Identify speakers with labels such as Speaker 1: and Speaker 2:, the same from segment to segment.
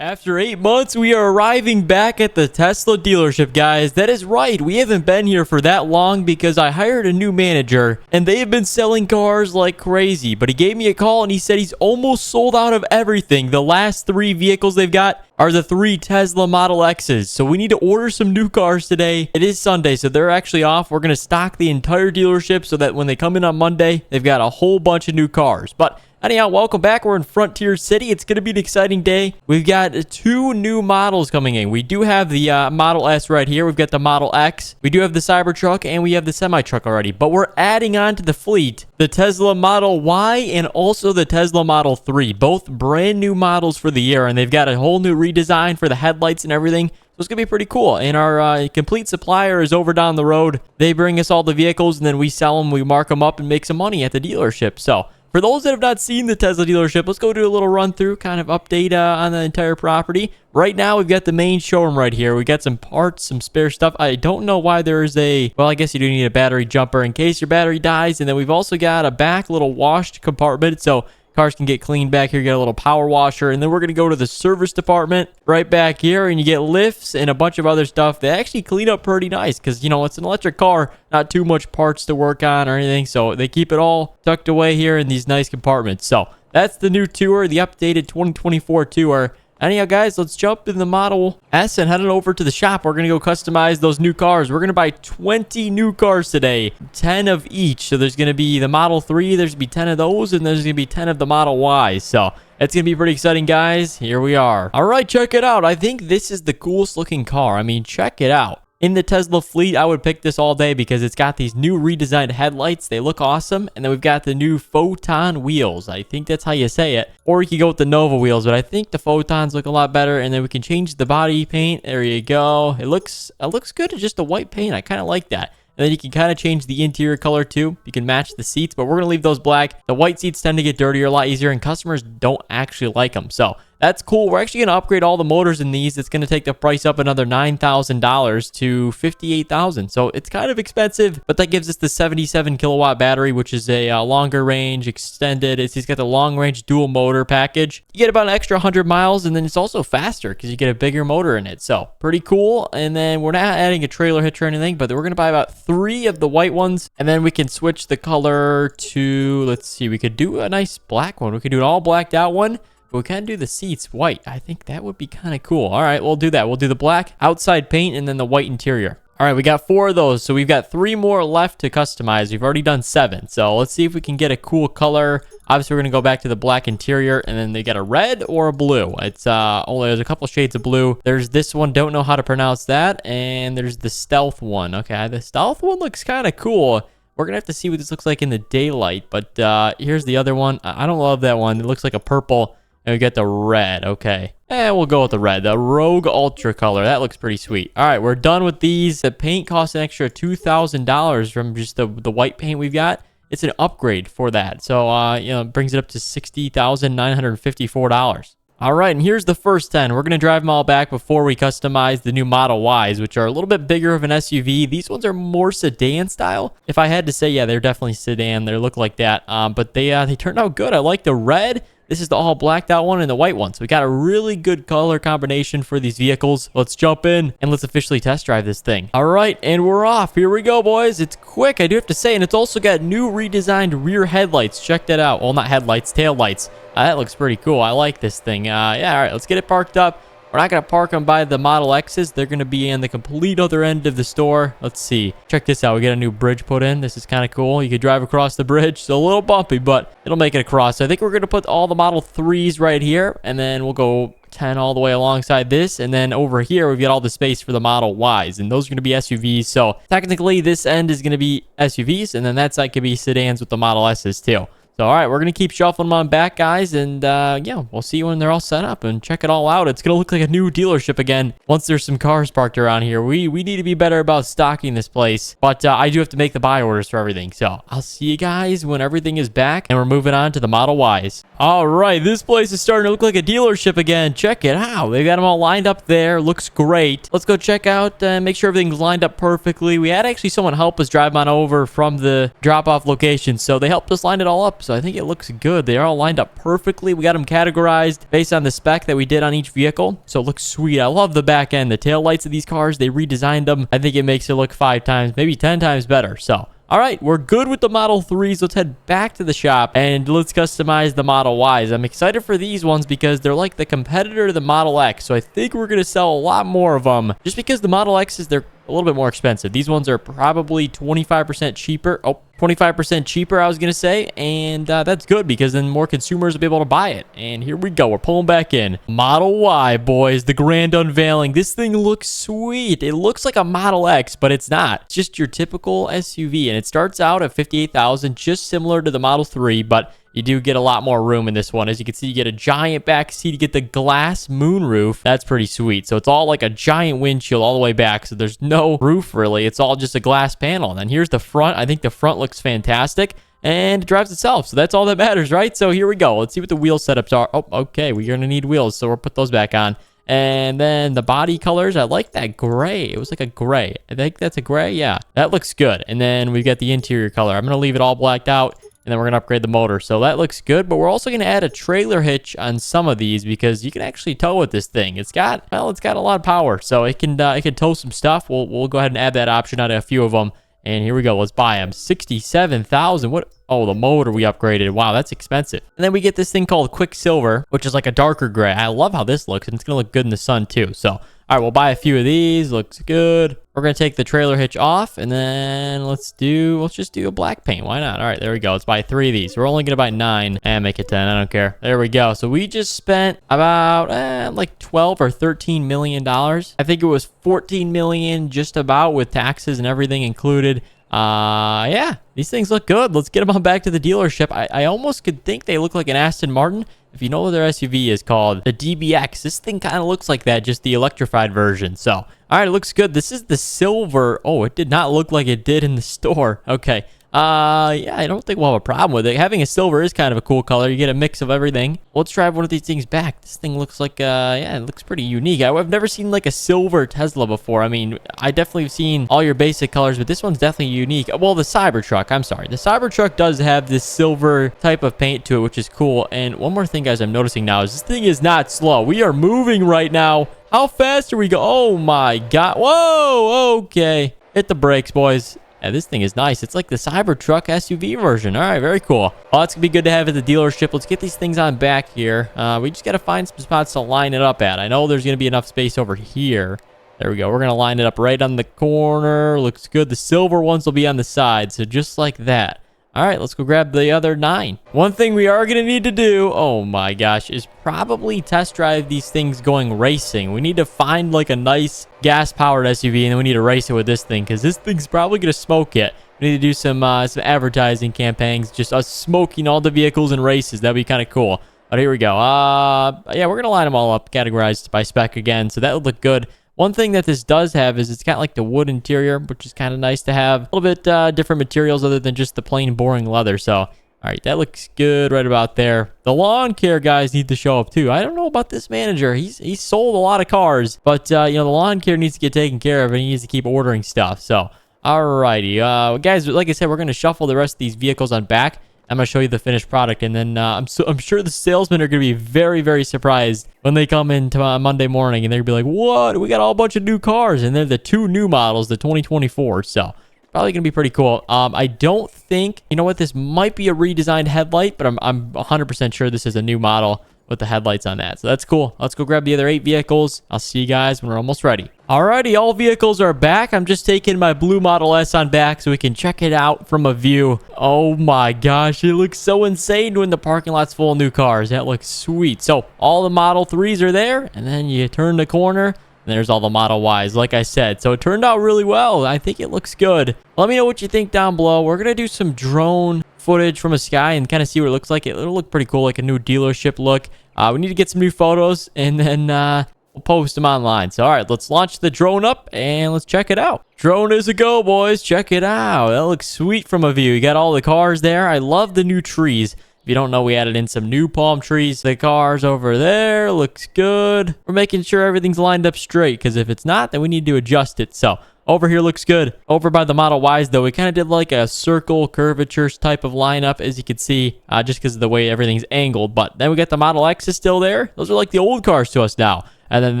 Speaker 1: After 8 months, we are arriving back at the Tesla dealership, guys. That is right. We haven't been here for that long because I hired a new manager and they have been selling cars like crazy. But he gave me a call and he said he's almost sold out of everything. The last 3 vehicles they've got are the 3 Tesla Model X's. So we need to order some new cars today. It is Sunday, so they're actually off. We're going to stock the entire dealership so that when they come in on Monday, they've got a whole bunch of new cars. But anyhow, welcome back. We're in Frontier City. It's going to be an exciting day. We've got 2 new models coming in. We do have the Model S right here. We've got the Model X. We do have the Cybertruck, and we have the semi-truck already. But we're adding on to the fleet the Tesla Model Y and also the Tesla Model 3. Both brand new models for the year, and they've got a whole new redesign for the headlights and everything. So it's going to be pretty cool. And our complete supplier is over down the road. They bring us all the vehicles, and then we sell them. We mark them up and make some money at the dealership. So for those that have not seen the Tesla dealership, let's go do a little run through, kind of update on the entire property. Right now, we've got the main showroom right here. We got some parts, some spare stuff. I don't know why there is well, I guess you do need a battery jumper in case your battery dies. And then we've also got a back little washed compartment, so cars can get cleaned back here. You got a little power washer, and then we're going to go to the service department right back here, and you get lifts and a bunch of other stuff. They actually clean up pretty nice because, you know, it's an electric car, not too much parts to work on or anything, so they keep it all tucked away here in these nice compartments. So that's the new tour, the updated 2024 tour. Anyhow, guys, let's jump in the Model S and head on over to the shop. We're going to go customize those new cars. We're going to buy 20 new cars today, 10 of each. So there's going to be the Model 3, there's going to be 10 of those, and there's going to be 10 of the Model Y. So it's going to be pretty exciting, guys. Here we are. All right, check it out. I think this is the coolest looking car. I mean, check it out. In the Tesla fleet, I would pick this all day because it's got these new redesigned headlights. They look awesome. And then we've got the new Photon wheels. I think that's how you say it. Or you could go with the Nova wheels, but I think the Photons look a lot better. And then we can change the body paint. There you go. It looks good. It's just a white paint. I kind of like that. And then you can kind of change the interior color too. You can match the seats, but we're going to leave those black. The white seats tend to get dirtier a lot easier, and customers don't actually like them. So that's cool. We're actually going to upgrade all the motors in these. It's going to take the price up another $9,000 to $58,000. So it's kind of expensive, but that gives us the 77 kilowatt battery, which is a longer range, extended. It's got the long range dual motor package. You get about an extra 100 miles, and then it's also faster because you get a bigger motor in it. So pretty cool. And then we're not adding a trailer hitch or anything, but we're going to buy about 3 of the white ones, and then we can switch the color to, let's see, we could do a nice black one. We could do an all blacked out one. But we can do the seats white. I think that would be kind of cool. All right, we'll do that. We'll do the black outside paint and then the white interior. All right, we got 4 of those. So we've got 3 more left to customize. We've already done 7. So let's see if we can get a cool color. Obviously, we're going to go back to the black interior, and then they got a red or a blue. It's there's a couple shades of blue. There's this one. Don't know how to pronounce that. And there's the stealth one. Okay, the stealth one looks kind of cool. We're going to have to see what this looks like in the daylight. But here's the other one. I don't love that one. It looks like a purple. And we get the red. Okay. And we'll go with the red. The Rogue Ultra color. That looks pretty sweet. All right, we're done with these. The paint costs an extra $2,000 from just the white paint we've got. It's an upgrade for that. So, you know, it brings it up to $60,954. All right, and here's the first 10. We're going to drive them all back before we customize the new Model Ys, which are a little bit bigger of an SUV. These ones are more sedan style. If I had to say, yeah, they're definitely sedan. They look like that. But they turned out good. I like the red. This is the all blacked out one and the white one. So we got a really good color combination for these vehicles. Let's jump in and let's officially test drive this thing. All right, and we're off. Here we go, boys. It's quick, I do have to say. And it's also got new redesigned rear headlights. Check that out. Well, not headlights, tail lights. That looks pretty cool. I like this thing. Yeah, all right, let's get it parked up. We're not going to park them by the Model X's. They're going to be in the complete other end of the store. Let's see. Check this out. We got a new bridge put in. This is kind of cool. You could drive across the bridge. It's a little bumpy, but it'll make it across. So I think we're going to put all the Model 3s right here, and then we'll go 10 all the way alongside this. And then over here, we've got all the space for the Model Ys, and those are going to be SUVs. So technically, this end is going to be SUVs, and then that side could be sedans with the Model S's too. So, all right, we're going to keep shuffling them on back, guys, and yeah, we'll see you when they're all set up and check it all out. It's going to look like a new dealership again once there's some cars parked around here. We need to be better about stocking this place, but I do have to make the buy orders for everything. So, I'll see you guys when everything is back, and we're moving on to the Model Ys. All right, this place is starting to look like a dealership again. Check it out. They've got them all lined up there. Looks great. Let's go check out and make sure everything's lined up perfectly. We had actually someone help us drive on over from the drop-off location, so they helped us line it all up. So so I think it looks good. They are all lined up perfectly. We got them categorized based on the spec that we did on each vehicle, so it looks sweet. I love the back end. The tail lights of these cars, they redesigned them. I think it makes it look 5 times, maybe 10 times better. So all right, we're good with the Model 3s. Let's head back to the shop and let's customize the Model Ys. I'm excited for these ones because they're like the competitor to the Model X. So I think we're going to sell a lot more of them just because the Model X's, they're a little bit more expensive. These ones are probably 25% cheaper. Oh, 25% cheaper, I was going to say. And that's good because then more consumers will be able to buy it. And here we go. We're pulling back in. Model Y, boys. The grand unveiling. This thing looks sweet. It looks like a Model X, but it's not. It's just your typical SUV. And it starts out at $58,000, just similar to the Model 3, but you do get a lot more room in this one. As you can see, you get a giant back seat. You get the glass moonroof. That's pretty sweet. So it's all like a giant windshield all the way back. So there's no roof really. It's all just a glass panel. And then here's the front. I think the front looks fantastic. And it drives itself. So that's all that matters, right? So here we go. Let's see what the wheel setups are. Oh, okay. We're going to need wheels. So we'll put those back on. And then the body colors, I like that gray. It was like a gray. I think that's a gray. Yeah, that looks good. And then we've got the interior color. I'm going to leave it all blacked out. And then we're going to upgrade the motor. So that looks good. But we're also going to add a trailer hitch on some of these because you can actually tow with this thing. It's got a lot of power. So it can tow some stuff. We'll go ahead and add that option on a few of them. And here we go. Let's buy them. $67,000. What? Oh, the motor we upgraded. Wow, that's expensive. And then we get this thing called Quicksilver, which is like a darker gray. I love how this looks, and it's going to look good in the sun too. So, all right, we'll buy a few of these. Looks good. We're going to take the trailer hitch off, and then let's just do a black paint. Why not? All right, there we go. Let's buy 3 of these. We're only going to buy 9 and make it 10. I don't care. There we go. So we just spent about like 12 or 13 million dollars. I think it was 14 million just about with taxes and everything included. Yeah, these things look good. Let's get them on back to the dealership. I almost could think they look like an Aston Martin. If you know what their SUV is called, the DBX, this thing kind of looks like that, just the electrified version. So, all right, it looks good. This is the silver. Oh, it did not look like it did in the store. Okay. Yeah, I don't think we'll have a problem with it. Having a silver is kind of a cool color. You get a mix of everything. Let's drive one of these things back. This thing looks like, yeah, it looks pretty unique. I've never seen like a silver Tesla before. I mean, I definitely have seen all your basic colors, but this one's definitely unique. Well, the Cybertruck, I'm sorry. The Cybertruck does have this silver type of paint to it, which is cool. And one more thing, guys, I'm noticing now is this thing is not slow. We are moving right now. How fast are we going? Oh my God. Whoa, okay. Hit the brakes, boys. Yeah, this thing is nice. It's like the Cybertruck SUV version. All right, very cool. Well, that's going to be good to have at the dealership. Let's get these things on back here. We just got to find some spots to line it up at. I know there's going to be enough space over here. There we go. We're going to line it up right on the corner. Looks good. The silver ones will be on the side. So just like that. All right, let's go grab the other 9. One thing we are going to need to do, oh my gosh, is probably test drive these things going racing. We need to find like a nice gas-powered SUV, and then we need to race it with this thing because this thing's probably going to smoke it. We need to do some advertising campaigns, just us smoking all the vehicles in races. That'd be kind of cool. But here we go. Yeah, we're going to line them all up, categorized by spec again, so that would look good. One thing that this does have is it's got like the wood interior, which is kind of nice to have. A little bit different materials other than just the plain boring leather. So, all right, that looks good right about there. The lawn care guys need to show up too. I don't know about this manager. He's sold a lot of cars, but you know, the lawn care needs to get taken care of and he needs to keep ordering stuff. So, alrighty, guys, like I said, we're going to shuffle the rest of these vehicles on back. I'm going to show you the finished product, and then I'm sure the salesmen are going to be very, very surprised when they come in Monday morning, and they're going to be like, what? We got a whole bunch of new cars, and they're the 2 new models, the 2024, so probably going to be pretty cool. I don't think, you know what, this might be a redesigned headlight, but I'm 100% sure this is a new model with the headlights on that. So that's cool. Let's go grab the other 8 vehicles. I'll see you guys when we're almost ready. Alrighty, all vehicles are back. I'm just taking my blue Model S on back so we can check it out from a view. Oh my gosh, it looks so insane when the parking lot's full of new cars. That looks sweet. So all the Model 3s are there, and then you turn the corner, and there's all the Model Ys, like I said. So it turned out really well. I think it looks good. Let me know what you think down below. We're going to do some drone footage from a sky and kind of see what it looks like. It'll look pretty cool, like a new dealership look. We need to get some new photos, and then we'll post them online. So, all right, let's launch the drone up, and let's check it out. Drone is a go, boys. Check it out. That looks sweet from a view. You got all the cars there. I love the new trees. If you don't know, we added in some new palm trees. The cars over there looks good. We're making sure everything's lined up straight, because if it's not, then we need to adjust it. So, over here looks good. Over by the Model Ys, though, we kind of did like a circle curvature type of lineup, as you can see, just because of the way everything's angled. But then we got the Model X is still there. Those are like the old cars to us now. And then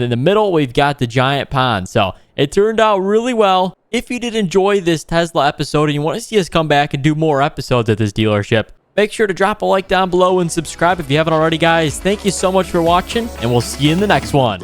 Speaker 1: in the middle, we've got the giant pond. So it turned out really well. If you did enjoy this Tesla episode and you want to see us come back and do more episodes at this dealership, make sure to drop a like down below and subscribe if you haven't already, guys. Thank you so much for watching, and we'll see you in the next one.